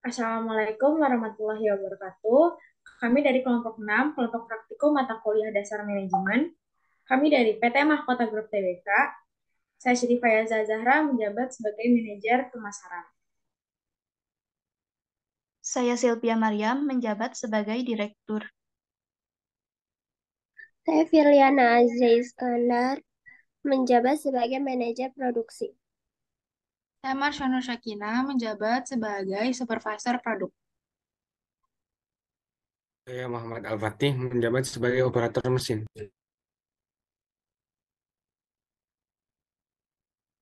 Assalamualaikum warahmatullahi wabarakatuh. Kami dari kelompok 6, kelompok praktikum mata kuliah dasar manajemen. Kami dari PT Mahkota Group Tbk. Saya Siti Fayaza Zahra menjabat sebagai manajer pemasaran. Saya Sylvia Mariam menjabat sebagai direktur. Saya Firliana Azza Iskandar menjabat sebagai manajer produksi. Saya Marsyano Syakina menjabat sebagai supervisor produk. Saya Muhammad Al-Fatih menjabat sebagai operator mesin.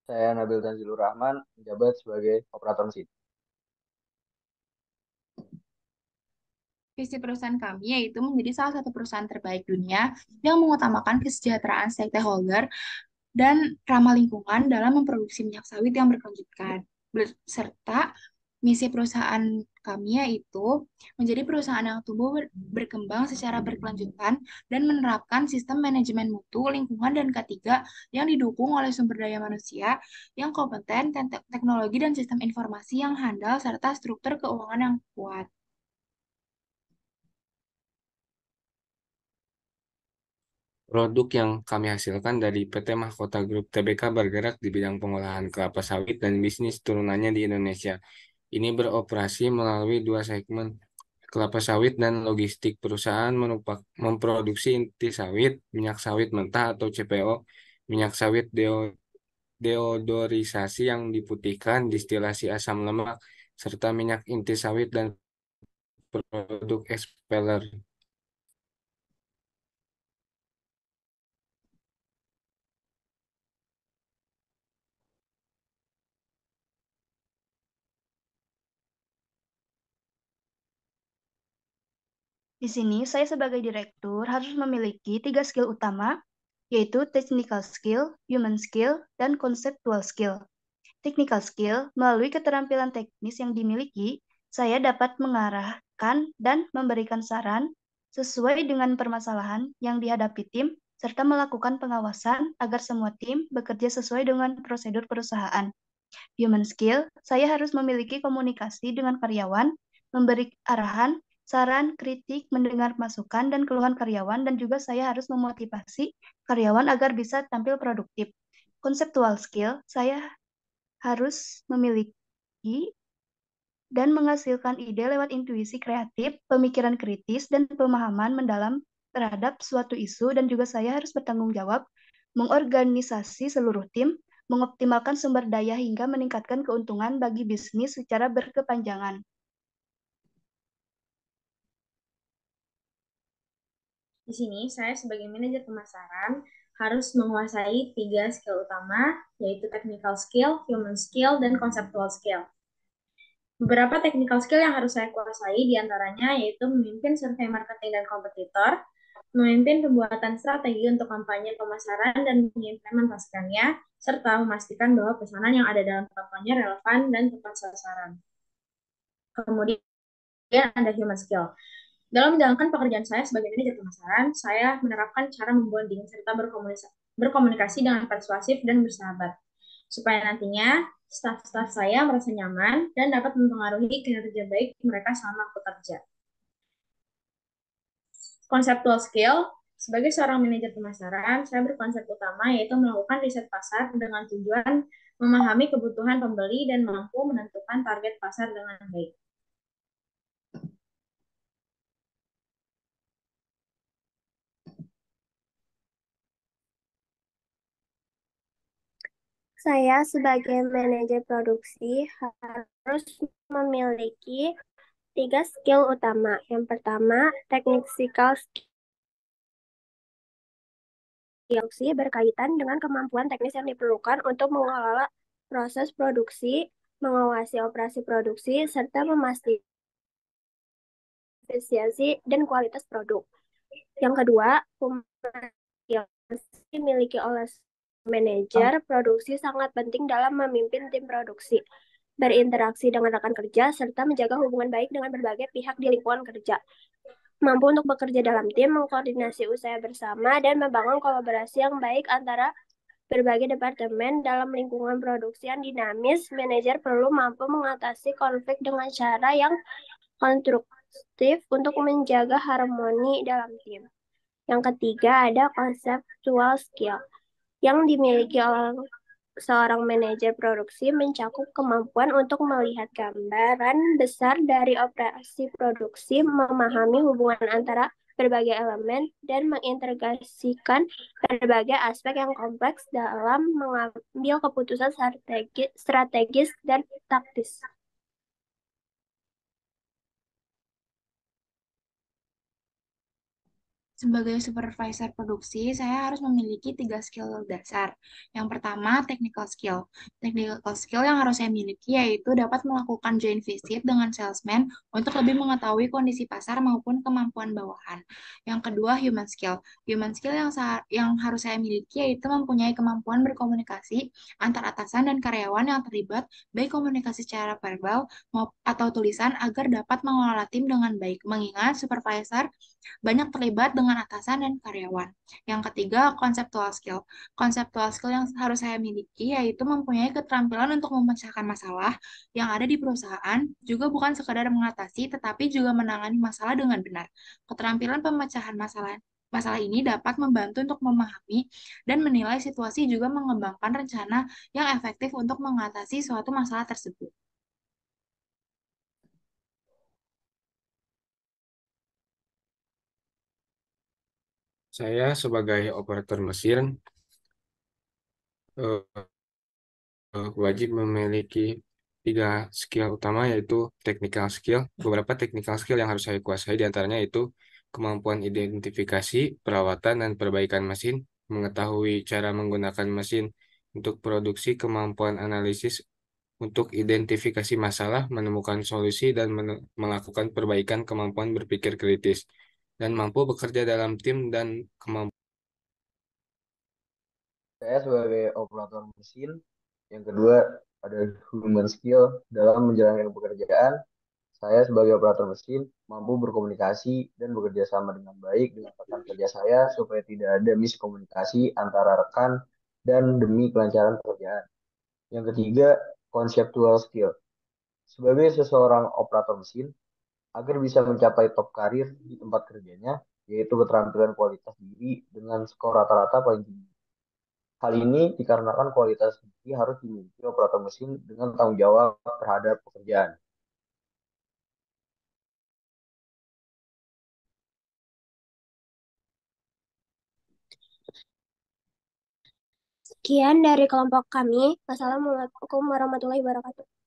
Saya Nabil Tanzilur Rahman menjabat sebagai operator mesin. Visi perusahaan kami yaitu menjadi salah satu perusahaan terbaik dunia yang mengutamakan kesejahteraan stakeholder dan ramah lingkungan dalam memproduksi minyak sawit yang berkelanjutan. Serta misi perusahaan kami yaitu menjadi perusahaan yang tumbuh berkembang secara berkelanjutan dan menerapkan sistem manajemen mutu, lingkungan, dan ketiga yang didukung oleh sumber daya manusia yang kompeten, teknologi, dan sistem informasi yang handal, serta struktur keuangan yang kuat. Produk yang kami hasilkan dari PT Mahkota Group Tbk bergerak di bidang pengolahan kelapa sawit dan bisnis turunannya di Indonesia. Ini beroperasi melalui dua segmen, kelapa sawit dan logistik. Perusahaan memproduksi inti sawit, minyak sawit mentah atau CPO, minyak sawit deodorisasi yang diputihkan, distilasi asam lemak, serta minyak inti sawit dan produk expeller. Di sini, saya sebagai direktur harus memiliki 3 skill utama, yaitu technical skill, human skill, dan conceptual skill. Technical skill, melalui keterampilan teknis yang dimiliki, saya dapat mengarahkan dan memberikan saran sesuai dengan permasalahan yang dihadapi tim, serta melakukan pengawasan agar semua tim bekerja sesuai dengan prosedur perusahaan. Human skill, saya harus memiliki komunikasi dengan karyawan, memberi arahan, saran, kritik, mendengar masukan dan keluhan karyawan, dan juga saya harus memotivasi karyawan agar bisa tampil produktif. Conceptual skill, saya harus memiliki dan menghasilkan ide lewat intuisi kreatif, pemikiran kritis, dan pemahaman mendalam terhadap suatu isu, dan juga saya harus bertanggung jawab mengorganisasi seluruh tim, mengoptimalkan sumber daya hingga meningkatkan keuntungan bagi bisnis secara berkepanjangan. Di sini, saya sebagai manajer pemasaran harus menguasai 3 skill utama, yaitu technical skill, human skill, dan conceptual skill. Beberapa technical skill yang harus saya kuasai diantaranya yaitu memimpin survei marketing dan kompetitor, memimpin pembuatan strategi untuk kampanye pemasaran dan mengimplementasikannya, serta memastikan bahwa pesanan yang ada dalam kampanye relevan dan tepat sasaran. Kemudian ada human skill. Dalam menjalankan pekerjaan saya sebagai manajer pemasaran, saya menerapkan cara membonding serta berkomunikasi dengan persuasif dan bersahabat, supaya nantinya staf-staf saya merasa nyaman dan dapat mempengaruhi kinerja baik mereka selama bekerja. Conceptual skill, sebagai seorang manajer pemasaran, saya berkonsep utama yaitu melakukan riset pasar dengan tujuan memahami kebutuhan pembeli dan mampu menentukan target pasar dengan baik. Saya sebagai manajer produksi harus memiliki 3 skill utama. Yang pertama, technical skill berkaitan dengan kemampuan teknis yang diperlukan untuk mengelola proses produksi, mengawasi operasi produksi, serta memastikan efisiensi dan kualitas produk. Yang kedua, yang dimiliki oleh manajer produksi sangat penting dalam memimpin tim produksi, berinteraksi dengan rekan kerja, serta menjaga hubungan baik dengan berbagai pihak di lingkungan kerja. Mampu untuk bekerja dalam tim, mengkoordinasi usaha bersama, dan membangun kolaborasi yang baik antara berbagai departemen dalam lingkungan produksi yang dinamis, manajer perlu mampu mengatasi konflik dengan cara yang konstruktif untuk menjaga harmoni dalam tim. Yang ketiga ada conceptual skill yang dimiliki oleh seorang manajer produksi mencakup kemampuan untuk melihat gambaran besar dari operasi produksi, memahami hubungan antara berbagai elemen, dan mengintegrasikan berbagai aspek yang kompleks dalam mengambil keputusan strategis dan taktis. Sebagai supervisor produksi, saya harus memiliki tiga skill dasar. Yang pertama, technical skill. Technical skill yang harus saya miliki yaitu dapat melakukan joint visit dengan salesman untuk lebih mengetahui kondisi pasar maupun kemampuan bawahan. Yang kedua, human skill. Human skill yang harus saya miliki yaitu mempunyai kemampuan berkomunikasi antar atasan dan karyawan yang terlibat, baik komunikasi secara verbal atau tulisan agar dapat mengelola tim dengan baik. Mengingat supervisor banyak terlibat dengan atasan dan karyawan. Yang ketiga, conceptual skill. Conceptual skill yang harus saya miliki yaitu mempunyai keterampilan untuk memecahkan masalah yang ada di perusahaan, juga bukan sekadar mengatasi, tetapi juga menangani masalah dengan benar. Keterampilan pemecahan masalah Masalah ini dapat membantu untuk memahami dan menilai situasi, juga mengembangkan rencana yang efektif untuk mengatasi suatu masalah tersebut. Saya sebagai operator mesin eh, wajib memiliki tiga skill utama yaitu technical skill. Beberapa technical skill yang harus saya kuasai diantaranya itu kemampuan identifikasi, perawatan, dan perbaikan mesin, mengetahui cara menggunakan mesin untuk produksi, kemampuan analisis untuk identifikasi masalah, menemukan solusi, dan melakukan perbaikan, kemampuan berpikir kritis, dan mampu bekerja dalam tim dan kemampuan. Saya sebagai operator mesin, yang kedua ada human skill dalam menjalankan pekerjaan. Saya sebagai operator mesin mampu berkomunikasi dan bekerja sama dengan baik dengan rekan kerja saya supaya tidak ada miskomunikasi antara rekan dan demi kelancaran pekerjaan. Yang ketiga, conceptual skill. Sebagai seseorang operator mesin, agar bisa mencapai top karir di tempat kerjanya, yaitu keterampilan kualitas diri dengan skor rata-rata paling tinggi. Hal ini dikarenakan kualitas diri harus dimiliki operator mesin dengan tanggung jawab terhadap pekerjaan. Sekian dari kelompok kami. Wassalamualaikum warahmatullahi wabarakatuh.